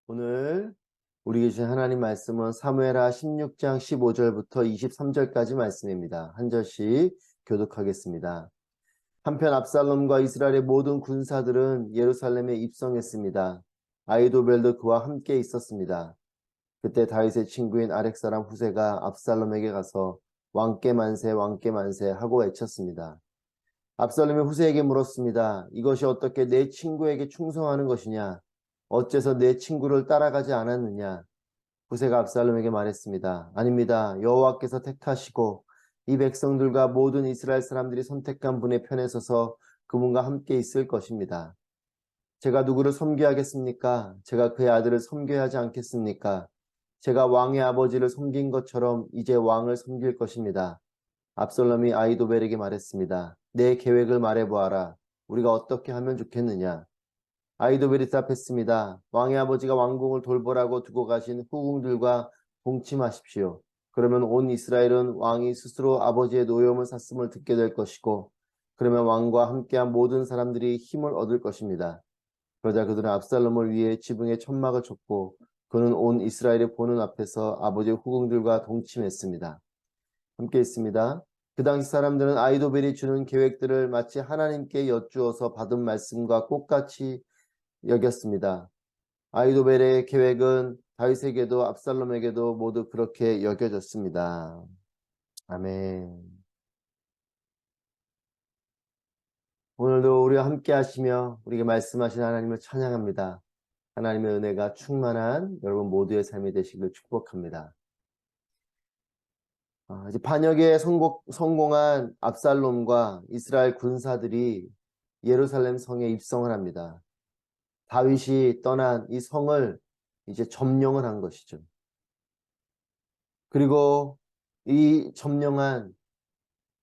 오늘 우리 주신 하나님 말씀은 사무엘하 16장 15절부터 23절까지 말씀입니다. 한 절씩 교독하겠습니다. 한편 압살롬과 이스라엘의 모든 군사들은 예루살렘에 입성했습니다. 아히도벨도 그와 함께 있었습니다. 그때 다윗의 친구인 아렉 사람 후세가 압살롬에게 가서 왕께 만세 왕께 만세 하고 외쳤습니다. 압살롬이 후세에게 물었습니다. 이것이 어떻게 내 친구에게 충성하는 것이냐? 어째서 내 친구를 따라가지 않았느냐? 후세가 압살롬에게 말했습니다. 아닙니다. 여호와께서 택하시고 이 백성들과 모든 이스라엘 사람들이 선택한 분의 편에 서서 그분과 함께 있을 것입니다. 제가 누구를 섬겨야 하겠습니까? 제가 그의 아들을 섬겨야 하지 않겠습니까? 제가 왕의 아버지를 섬긴 것처럼 이제 왕을 섬길 것입니다. 압살롬이 아히도벨에게 말했습니다. 내 계획을 말해보아라. 우리가 어떻게 하면 좋겠느냐? 아히도벨이 대답했습니다. 왕의 아버지가 왕궁을 돌보라고 두고 가신 후궁들과 동침하십시오. 그러면 온 이스라엘은 왕이 스스로 아버지의 노여움을 샀음을 듣게 될 것이고, 그러면 왕과 함께한 모든 사람들이 힘을 얻을 것입니다. 그러자 그들은 압살롬을 위해 지붕에 천막을 쳤고, 그는 온 이스라엘의 보는 앞에서 아버지의 후궁들과 동침했습니다. 함께 있습니다. 그 당시 사람들은 아히도벨이 주는 계획들을 마치 하나님께 여쭈어서 받은 말씀과 똑같이 여겼습니다. 아히도벨의 계획은 다윗에게도 압살롬에게도 모두 그렇게 여겨졌습니다. 아멘. 오늘도 우리와 함께 하시며 우리에게 말씀하신 하나님을 찬양합니다. 하나님의 은혜가 충만한 여러분 모두의 삶이 되시길 축복합니다. 이제 반역에 성공한 압살롬과 이스라엘 군사들이 예루살렘 성에 입성을 합니다. 다윗이 떠난 이 성을 이제 점령을 한 것이죠. 그리고 이 점령한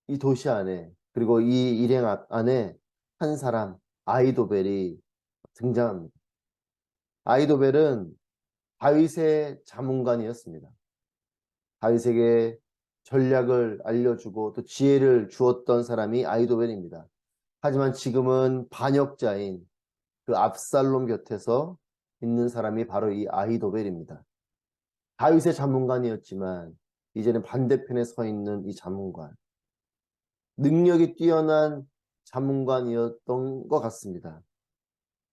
이 도시 안에, 그리고 이 일행 안에 한 사람, 아히도벨이 등장합니다. 아히도벨은 다윗의 자문관이었습니다. 다윗에게 전략을 알려주고 또 지혜를 주었던 사람이 아히도벨입니다. 하지만 지금은 반역자인 그 압살롬 곁에서 있는 사람이 바로 이 아히도벨입니다. 다윗의 자문관이었지만 이제는 반대편에 서 있는 이 자문관. 능력이 뛰어난 자문관이었던 것 같습니다.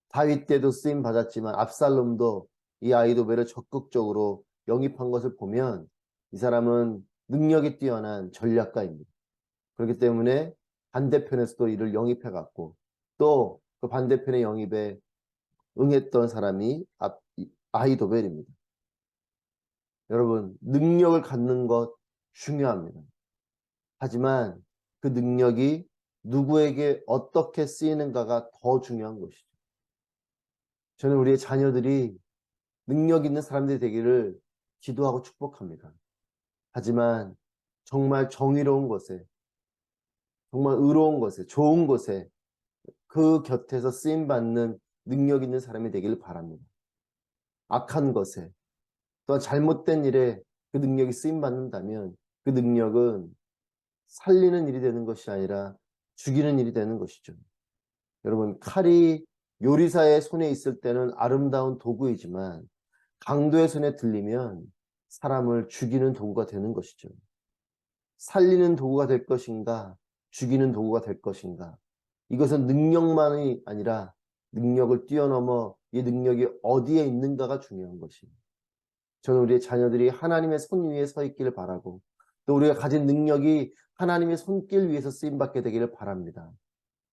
다윗 때도 쓰임 받았지만 압살롬도 이 아히도벨을 적극적으로 영입한 것을 보면 이 사람은 능력이 뛰어난 전략가입니다. 그렇기 때문에 반대편에서도 이를 영입해 갔고 또 그 반대편의 영입에 응했던 사람이 아히도벨입니다. 여러분, 능력을 갖는 것 중요합니다. 하지만 그 능력이 누구에게 어떻게 쓰이는가가 더 중요한 것이죠. 저는 우리의 자녀들이 능력 있는 사람들이 되기를 기도하고 축복합니다. 하지만 정말 정의로운 것에, 정말 의로운 것에, 좋은 것에 그 곁에서 쓰임받는 능력 있는 사람이 되기를 바랍니다. 악한 것에, 또한 잘못된 일에 그 능력이 쓰임받는다면 그 능력은 살리는 일이 되는 것이 아니라 죽이는 일이 되는 것이죠. 여러분, 칼이 요리사의 손에 있을 때는 아름다운 도구이지만 강도의 손에 들리면 사람을 죽이는 도구가 되는 것이죠. 살리는 도구가 될 것인가, 죽이는 도구가 될 것인가. 이것은 능력만이 아니라 능력을 뛰어넘어 이 능력이 어디에 있는가가 중요한 것입니다. 저는 우리의 자녀들이 하나님의 손 위에 서 있기를 바라고 또 우리가 가진 능력이 하나님의 손길 위에서 쓰임받게 되기를 바랍니다.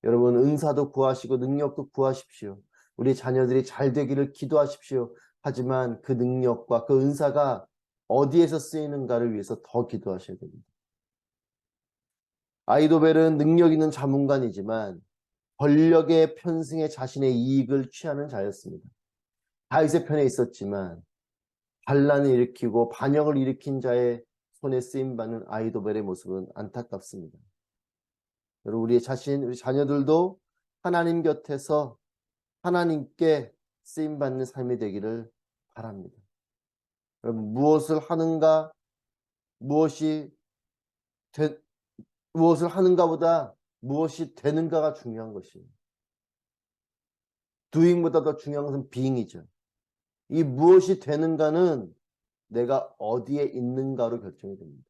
여러분, 은사도 구하시고 능력도 구하십시오. 우리 자녀들이 잘 되기를 기도하십시오. 하지만 그 능력과 그 은사가 어디에서 쓰이는가를 위해서 더 기도하셔야 됩니다. 아히도벨은 능력 있는 자문관이지만 권력의 편승에 자신의 이익을 취하는 자였습니다. 다윗의 편에 있었지만 반란을 일으키고 반역을 일으킨 자의 손에 쓰임받는 아히도벨의 모습은 안타깝습니다. 여러분, 우리 자녀들도 하나님 곁에서 하나님께 쓰임받는 삶이 되기를 바랍니다. 여러분, 무엇을 하는가, 무엇이 무엇을 하는가보다 무엇이 되는가가 중요한 것입니다. doing보다 더 중요한 것은 being이죠. 이 무엇이 되는가는 내가 어디에 있는가로 결정이 됩니다.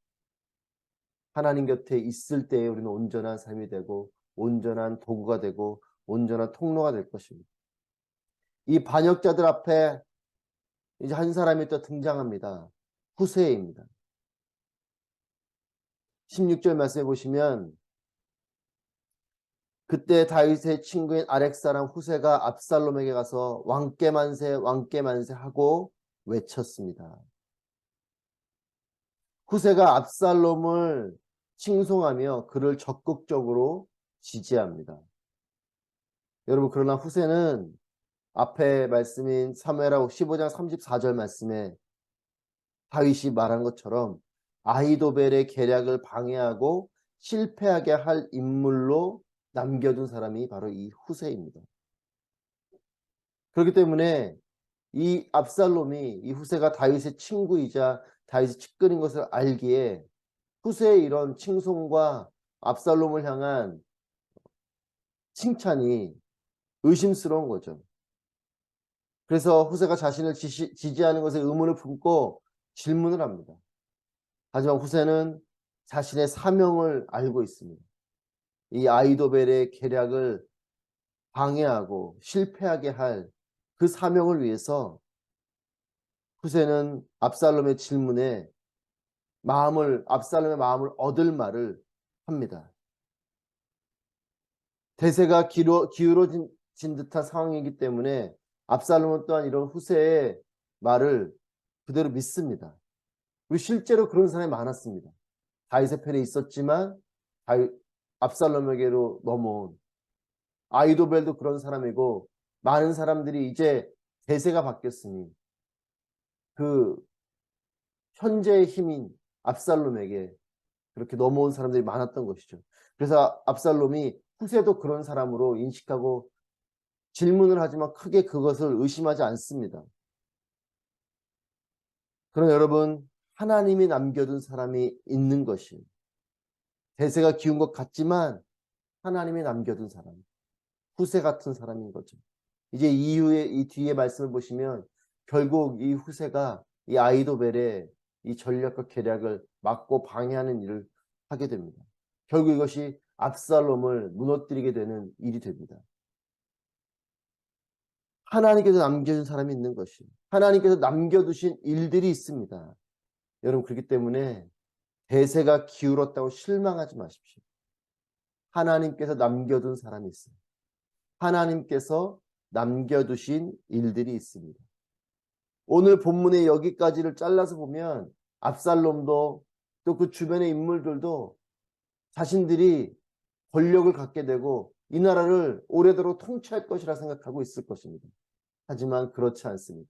하나님 곁에 있을 때에 우리는 온전한 삶이 되고 온전한 도구가 되고 온전한 통로가 될 것입니다. 이 반역자들 앞에 이제 한 사람이 또 등장합니다. 후세입니다. 16절 말씀해 보시면 그때 다윗의 친구인 아렉 사람 후세가 압살롬에게 가서 왕께 만세 왕께 만세 하고 외쳤습니다. 후세가 압살롬을 칭송하며 그를 적극적으로 지지합니다. 여러분, 그러나 후세는 앞에 말씀인 사무엘하 15장 34절 말씀에 다윗이 말한 것처럼 아히도벨의 계략을 방해하고 실패하게 할 인물로 남겨둔 사람이 바로 이 후세입니다. 그렇기 때문에 이 압살롬이 이 후세가 다윗의 친구이자 다윗의 측근인 것을 알기에 후세의 이런 칭송과 압살롬을 향한 칭찬이 의심스러운 거죠. 그래서 후세가 자신을 지지하는 것에 의문을 품고 질문을 합니다. 하지만 후세는 자신의 사명을 알고 있습니다. 이 아히도벨의 계략을 방해하고 실패하게 할 그 사명을 위해서 후세는 압살롬의 질문에 압살롬의 마음을 얻을 말을 합니다. 대세가 기울어진 듯한 상황이기 때문에 압살롬은 또한 이런 후세의 말을 그대로 믿습니다. 그리고 실제로 그런 사람이 많았습니다. 다윗의 편에 있었지만 압살롬에게로 넘어온 아히도벨도 그런 사람이고 많은 사람들이 이제 대세가 바뀌었으니 그 현재의 힘인 압살롬에게 그렇게 넘어온 사람들이 많았던 것이죠. 그래서 압살롬이 후세도 그런 사람으로 인식하고 질문을 하지만 크게 그것을 의심하지 않습니다. 그러나 여러분, 하나님이 남겨둔 사람이 있는 것이 대세가 기운 것 같지만 하나님이 남겨둔 사람, 후세 같은 사람인 거죠. 이제 이후에 이 뒤에 말씀을 보시면 결국 이 후세가 이 아히도벨의 이 전략과 계략을 막고 방해하는 일을 하게 됩니다. 결국 이것이 압살롬을 무너뜨리게 되는 일이 됩니다. 하나님께서 남겨준 사람이 있는 것이 하나님께서 남겨두신 일들이 있습니다. 여러분, 그렇기 때문에 대세가 기울었다고 실망하지 마십시오. 하나님께서 남겨둔 사람이 있어요. 하나님께서 남겨두신 일들이 있습니다. 오늘 본문의 여기까지를 잘라서 보면 압살롬도 또 그 주변의 인물들도 자신들이 권력을 갖게 되고 이 나라를 오래도록 통치할 것이라 생각하고 있을 것입니다. 하지만 그렇지 않습니다.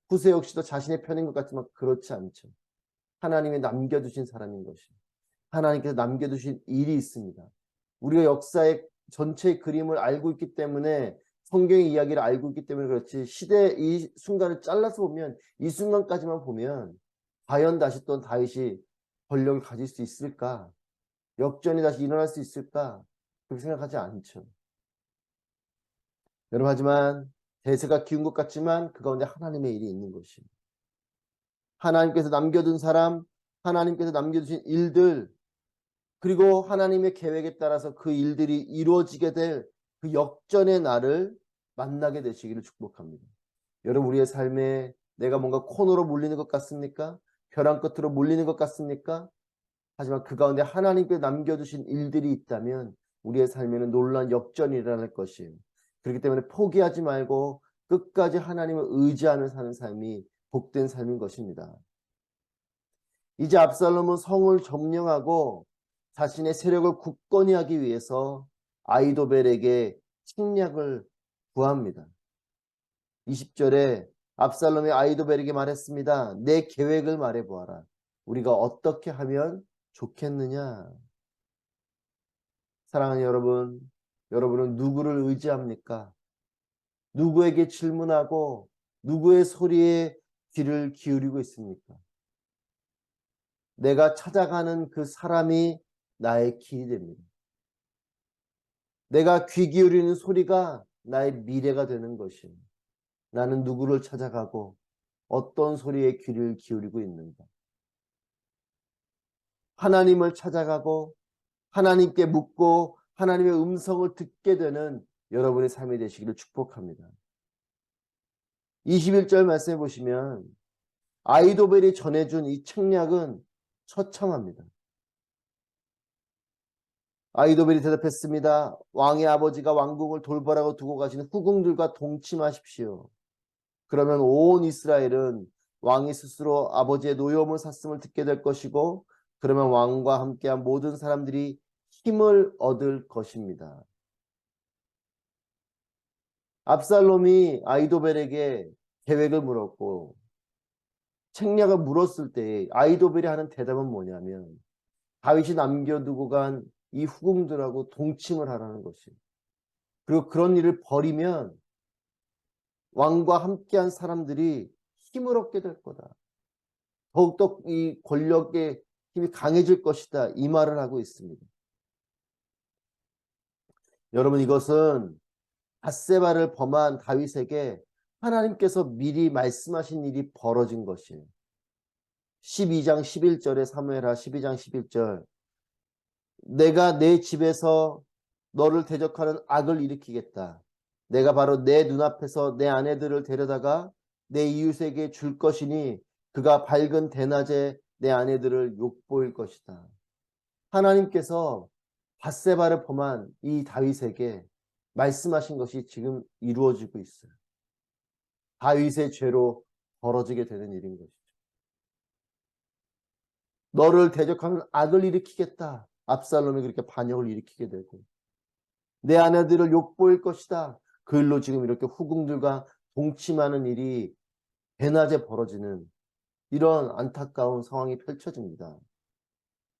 후세 역시도 자신의 편인 것 같지만 그렇지 않죠. 하나님이 남겨두신 사람인 것이 하나님께서 남겨두신 일이 있습니다. 우리가 역사의 전체의 그림을 알고 있기 때문에 성경의 이야기를 알고 있기 때문에 그렇지 시대 이 순간을 잘라서 보면 이 순간까지만 보면 과연 다시 또 다윗이 권력을 가질 수 있을까? 역전이 다시 일어날 수 있을까? 그렇게 생각하지 않죠. 여러분, 하지만 대세가 기운 것 같지만 그 가운데 하나님의 일이 있는 것입니다. 하나님께서 남겨둔 사람, 하나님께서 남겨두신 일들, 그리고 하나님의 계획에 따라서 그 일들이 이루어지게 될 그 역전의 날을 만나게 되시기를 축복합니다. 여러분, 우리의 삶에 내가 뭔가 코너로 몰리는 것 같습니까? 벼랑 끝으로 몰리는 것 같습니까? 하지만 그 가운데 하나님께 남겨두신 일들이 있다면 우리의 삶에는 놀라운 역전이 일어날 것이에요. 그렇기 때문에 포기하지 말고 끝까지 하나님을 의지하며 사는 삶이 복된 삶인 것입니다. 이제 압살롬은 성을 점령하고 자신의 세력을 굳건히 하기 위해서 아히도벨에게 침략을 구합니다. 20절에 압살롬이 아히도벨에게 말했습니다. 내 계획을 말해보아라. 우리가 어떻게 하면 좋겠느냐? 사랑하는 여러분, 여러분은 누구를 의지합니까? 누구에게 질문하고 누구의 소리에 귀를 기울이고 있습니까? 내가 찾아가는 그 사람이 나의 길이 됩니다. 내가 귀 기울이는 소리가 나의 미래가 되는 것입니다. 나는 누구를 찾아가고 어떤 소리에 귀를 기울이고 있는가? 하나님을 찾아가고 하나님께 묻고 하나님의 음성을 듣게 되는 여러분의 삶이 되시기를 축복합니다. 21절 말씀해 보시면 아이도벨이 전해준 이 책략은 처참합니다. 아이도벨이 대답했습니다. 왕의 아버지가 왕궁을 돌보라고 두고 가신 후궁들과 동침하십시오. 그러면 온 이스라엘은 왕이 스스로 아버지의 노여움을 샀음을 듣게 될 것이고, 그러면 왕과 함께한 모든 사람들이 힘을 얻을 것입니다. 압살롬이 아이도벨에게 계획을 물었고 책략을 물었을 때 아이도벨이 하는 대답은 뭐냐면 다윗이 남겨두고 간 이 후궁들하고 동침을 하라는 것이에요. 그리고 그런 일을 벌이면 왕과 함께한 사람들이 힘을 얻게 될 거다. 더욱더 이 권력의 힘이 강해질 것이다. 이 말을 하고 있습니다. 여러분, 이것은 밧세바를 범한 다윗에게 하나님께서 미리 말씀하신 일이 벌어진 것이에요. 12장 11절에 사무엘하 12장 11절 내가 내 집에서 너를 대적하는 악을 일으키겠다. 내가 바로 내 눈앞에서 내 아내들을 데려다가 내 이웃에게 줄 것이니 그가 밝은 대낮에 내 아내들을 욕보일 것이다. 하나님께서 밧세바를 범한 이 다윗에게 말씀하신 것이 지금 이루어지고 있어요. 다윗의 죄로 벌어지게 되는 일인 것이죠. 너를 대적하는 악을 일으키겠다. 압살롬이 그렇게 반역을 일으키게 되고 내 아내들을 욕보일 것이다. 그 일로 지금 이렇게 후궁들과 동침하는 일이 대낮에 벌어지는 이런 안타까운 상황이 펼쳐집니다.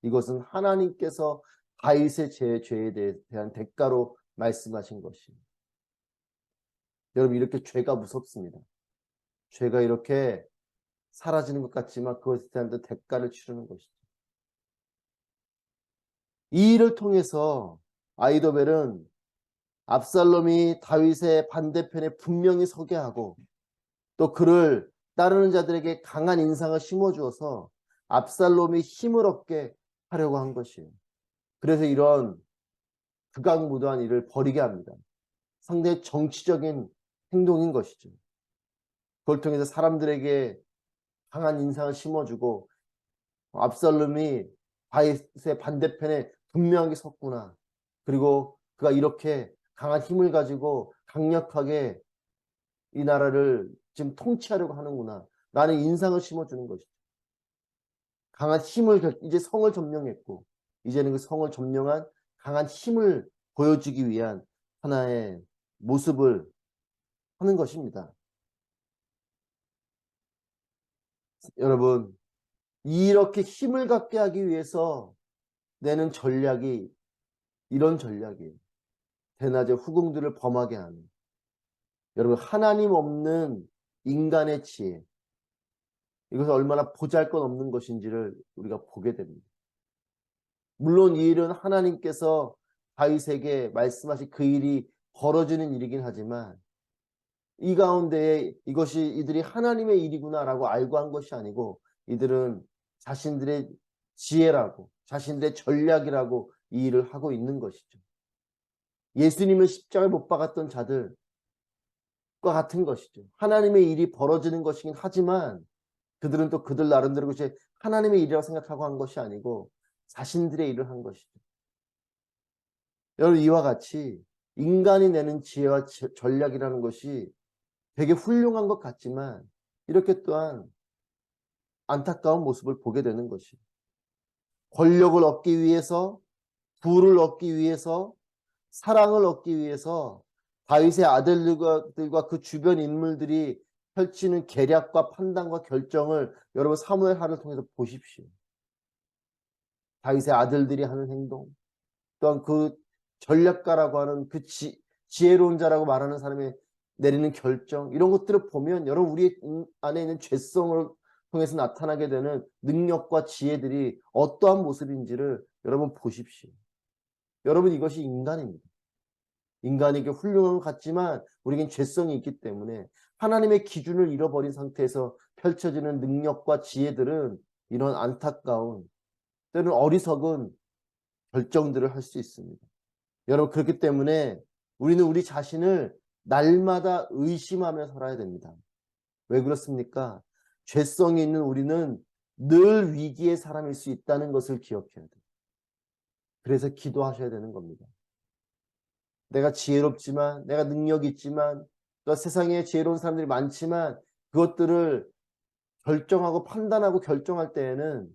이것은 하나님께서 다윗의 죄에 대한 대가로 말씀하신 것입니다. 여러분, 이렇게 죄가 무섭습니다. 죄가 이렇게 사라지는 것 같지만 그것에 대한 대가를 치르는 것이죠. 이 일을 통해서 아이도벨은 압살롬이 다윗의 반대편에 분명히 서게 하고 또 그를 따르는 자들에게 강한 인상을 심어주어서 압살롬이 힘을 얻게 하려고 한 것이에요. 그래서 이런 극악무도한 일을 벌이게 합니다. 상당히 정치적인 행동인 것이죠. 그걸 통해서 사람들에게 강한 인상을 심어주고 압살롬이 다윗의 반대편에 분명하게 섰구나. 그리고 그가 이렇게 강한 힘을 가지고 강력하게 이 나라를 지금 통치하려고 하는구나. 라는 인상을 심어주는 것이죠. 강한 힘을, 이제 성을 점령했고, 이제는 그 성을 점령한 강한 힘을 보여주기 위한 하나의 모습을 하는 것입니다. 여러분, 이렇게 힘을 갖게 하기 위해서 내는 전략이 이런 전략이에요. 대낮에 후궁들을 범하게 하는. 여러분, 하나님 없는 인간의 지혜. 이것은 얼마나 보잘것없는 것인지를 우리가 보게 됩니다. 물론 이 일은 하나님께서 다윗에게 말씀하신 그 일이 벌어지는 일이긴 하지만 이 가운데에 이것이 이들이 하나님의 일이구나라고 알고 한 것이 아니고 이들은 자신들의 지혜라고 자신들의 전략이라고 이 일을 하고 있는 것이죠. 예수님을 십자가에 못 박았던 자들과 같은 것이죠. 하나님의 일이 벌어지는 것이긴 하지만 그들은 또 그들 나름대로 그것이 하나님의 일이라고 생각하고 한 것이 아니고 자신들의 일을 한 것이죠. 여러분, 이와 같이 인간이 내는 지혜와 전략이라는 것이 되게 훌륭한 것 같지만 이렇게 또한 안타까운 모습을 보게 되는 것이에요. 권력을 얻기 위해서, 부를 얻기 위해서, 사랑을 얻기 위해서 다윗의 아들들과 그 주변 인물들이 펼치는 계략과 판단과 결정을 여러분 사무엘하를 통해서 보십시오. 다윗의 아들들이 하는 행동, 또한 그 전략가라고 하는 그 지혜로운 자라고 말하는 사람이 내리는 결정, 이런 것들을 보면 여러분 우리 안에 있는 죄성을 통해서 나타나게 되는 능력과 지혜들이 어떠한 모습인지를 여러분 보십시오. 여러분, 이것이 인간입니다. 인간에게 훌륭한 것 같지만 우리에겐 죄성이 있기 때문에 하나님의 기준을 잃어버린 상태에서 펼쳐지는 능력과 지혜들은 이런 안타까운, 때로는 어리석은 결정들을 할 수 있습니다. 여러분, 그렇기 때문에 우리는 우리 자신을 날마다 의심하며 살아야 됩니다. 왜 그렇습니까? 죄성이 있는 우리는 늘 위기의 사람일 수 있다는 것을 기억해야 돼요. 그래서 기도하셔야 되는 겁니다. 내가 지혜롭지만, 내가 능력이 있지만, 또 세상에 지혜로운 사람들이 많지만 그것들을 결정하고 판단하고 결정할 때에는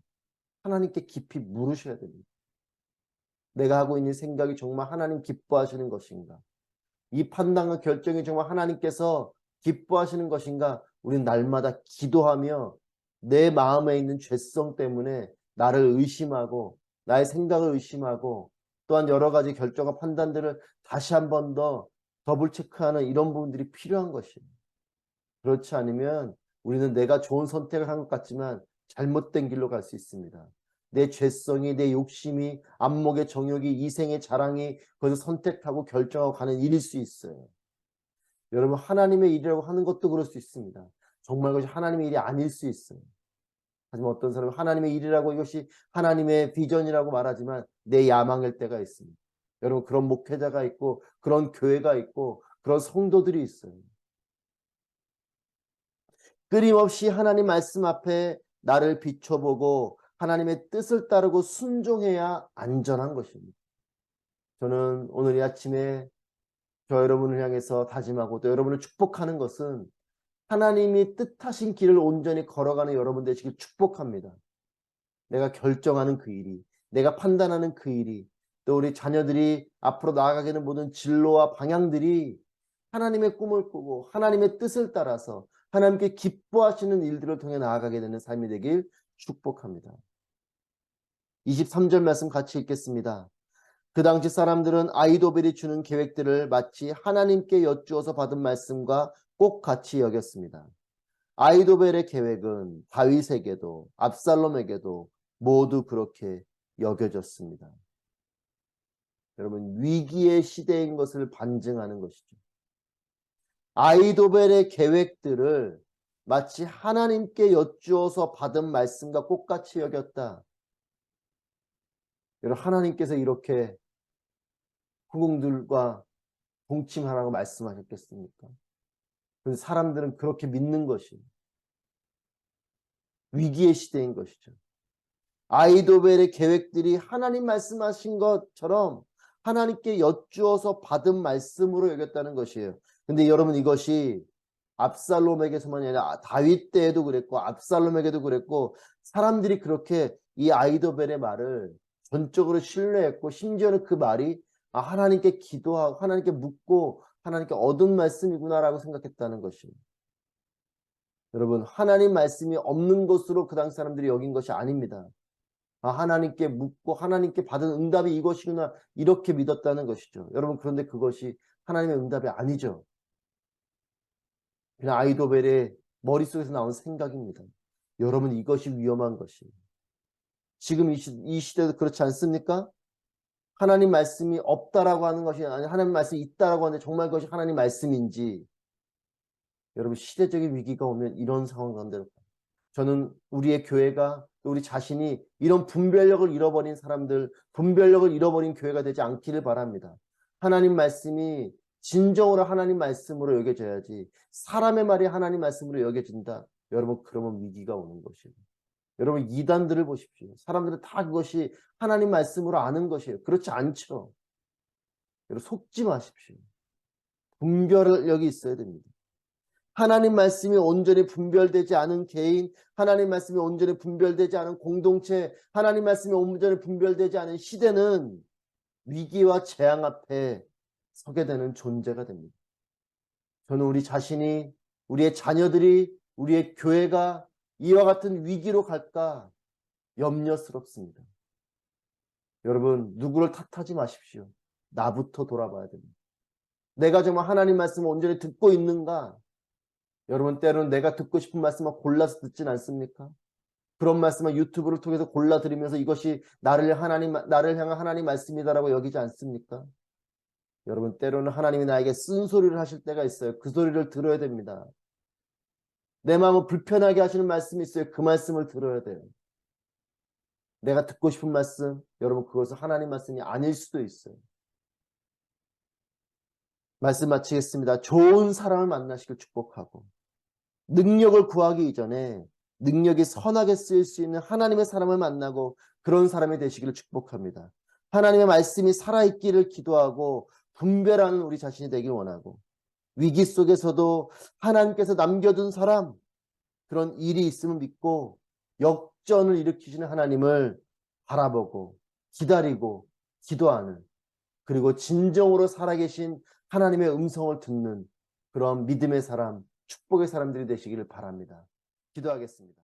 하나님께 깊이 물으셔야 됩니다. 내가 하고 있는 생각이 정말 하나님 기뻐하시는 것인가? 이 판단과 결정이 정말 하나님께서 기뻐하시는 것인가? 우리는 날마다 기도하며 내 마음에 있는 죄성 때문에 나를 의심하고 나의 생각을 의심하고 또한 여러 가지 결정과 판단들을 다시 한 번 더 더블 체크하는 이런 부분들이 필요한 것입니다. 그렇지 않으면 우리는 내가 좋은 선택을 한 것 같지만 잘못된 길로 갈 수 있습니다. 내 죄성이, 내 욕심이, 안목의 정욕이, 이생의 자랑이 거기서 선택하고 결정하고 가는 일일 수 있어요. 여러분, 하나님의 일이라고 하는 것도 그럴 수 있습니다. 정말 그것이 하나님의 일이 아닐 수 있어요. 하지만 어떤 사람은 하나님의 일이라고 이것이 하나님의 비전이라고 말하지만 내 야망일 때가 있습니다. 여러분, 그런 목회자가 있고 그런 교회가 있고 그런 성도들이 있어요. 끊임없이 하나님 말씀 앞에 나를 비춰보고 하나님의 뜻을 따르고 순종해야 안전한 것입니다. 저는 오늘 이 아침에 저 여러분을 향해서 다짐하고 또 여러분을 축복하는 것은 하나님이 뜻하신 길을 온전히 걸어가는 여러분 되시길 축복합니다. 내가 결정하는 그 일이, 내가 판단하는 그 일이, 또 우리 자녀들이 앞으로 나아가게 되는 모든 진로와 방향들이 하나님의 꿈을 꾸고 하나님의 뜻을 따라서 하나님께 기뻐하시는 일들을 통해 나아가게 되는 삶이 되길 축복합니다. 23절 말씀 같이 읽겠습니다. 그 당시 사람들은 아히도벨이 주는 계획들을 마치 하나님께 여쭈어서 받은 말씀과 꼭 같이 여겼습니다. 아히도벨의 계획은 다윗에게도 압살롬에게도 모두 그렇게 여겨졌습니다. 여러분, 위기의 시대인 것을 반증하는 것이죠. 아히도벨의 계획들을 마치 하나님께 여쭈어서 받은 말씀과 똑같이 여겼다. 여러분, 하나님께서 이렇게 후궁들과 동침하라고 말씀하셨겠습니까? 그래서 사람들은 그렇게 믿는 것이 위기의 시대인 것이죠. 아히도벨의 계획들이 하나님 말씀하신 것처럼 하나님께 여쭈어서 받은 말씀으로 여겼다는 것이에요. 근데 여러분, 이것이 압살롬에게서만이 아니라 다윗 때에도 그랬고 압살롬에게도 그랬고 사람들이 그렇게 이 아히도벨의 말을 전적으로 신뢰했고 심지어는 그 말이 하나님께 기도하고 하나님께 묻고 하나님께 얻은 말씀이구나라고 생각했다는 것입니다. 여러분, 하나님 말씀이 없는 것으로 그 당시 사람들이 여긴 것이 아닙니다. 하나님께 묻고 하나님께 받은 응답이 이것이구나 이렇게 믿었다는 것이죠. 여러분, 그런데 그것이 하나님의 응답이 아니죠. 그냥 아히도벨의 머릿속에서 나온 생각입니다. 여러분, 이것이 위험한 것이에요. 지금 이 시대도 그렇지 않습니까? 하나님 말씀이 없다라고 하는 것이 아니라 하나님 말씀이 있다라고 하는데 정말 그것이 하나님 말씀인지, 여러분, 시대적인 위기가 오면 이런 상황 가운데로 저는 우리의 교회가 또 우리 자신이 이런 분별력을 잃어버린 사람들, 분별력을 잃어버린 교회가 되지 않기를 바랍니다. 하나님 말씀이 진정으로 하나님 말씀으로 여겨져야지 사람의 말이 하나님 말씀으로 여겨진다. 여러분, 그러면 위기가 오는 것이에요. 여러분, 이단들을 보십시오. 사람들은 다 그것이 하나님 말씀으로 아는 것이에요. 그렇지 않죠. 여러분, 속지 마십시오. 분별력이 있어야 됩니다. 하나님 말씀이 온전히 분별되지 않은 개인, 하나님 말씀이 온전히 분별되지 않은 공동체, 하나님 말씀이 온전히 분별되지 않은 시대는 위기와 재앙 앞에 서게 되는 존재가 됩니다. 저는 우리 자신이, 우리의 자녀들이, 우리의 교회가 이와 같은 위기로 갈까 염려스럽습니다. 여러분, 누구를 탓하지 마십시오. 나부터 돌아봐야 됩니다. 내가 정말 하나님 말씀을 온전히 듣고 있는가? 여러분, 때로는 내가 듣고 싶은 말씀만 골라서 듣진 않습니까? 그런 말씀을 유튜브를 통해서 골라 들으면서 이것이 나를 향한 하나님 말씀이다라고 여기지 않습니까? 여러분, 때로는 하나님이 나에게 쓴소리를 하실 때가 있어요. 그 소리를 들어야 됩니다. 내 마음을 불편하게 하시는 말씀이 있어요. 그 말씀을 들어야 돼요. 내가 듣고 싶은 말씀, 여러분 그것은 하나님 말씀이 아닐 수도 있어요. 말씀 마치겠습니다. 좋은 사람을 만나시길 축복하고 능력을 구하기 이전에 능력이 선하게 쓰일 수 있는 하나님의 사람을 만나고 그런 사람이 되시기를 축복합니다. 하나님의 말씀이 살아있기를 기도하고 분별하는 우리 자신이 되길 원하고 위기 속에서도 하나님께서 남겨둔 사람, 그런 일이 있음을 믿고 역전을 일으키시는 하나님을 바라보고 기다리고 기도하는, 그리고 진정으로 살아계신 하나님의 음성을 듣는 그런 믿음의 사람, 축복의 사람들이 되시기를 바랍니다. 기도하겠습니다.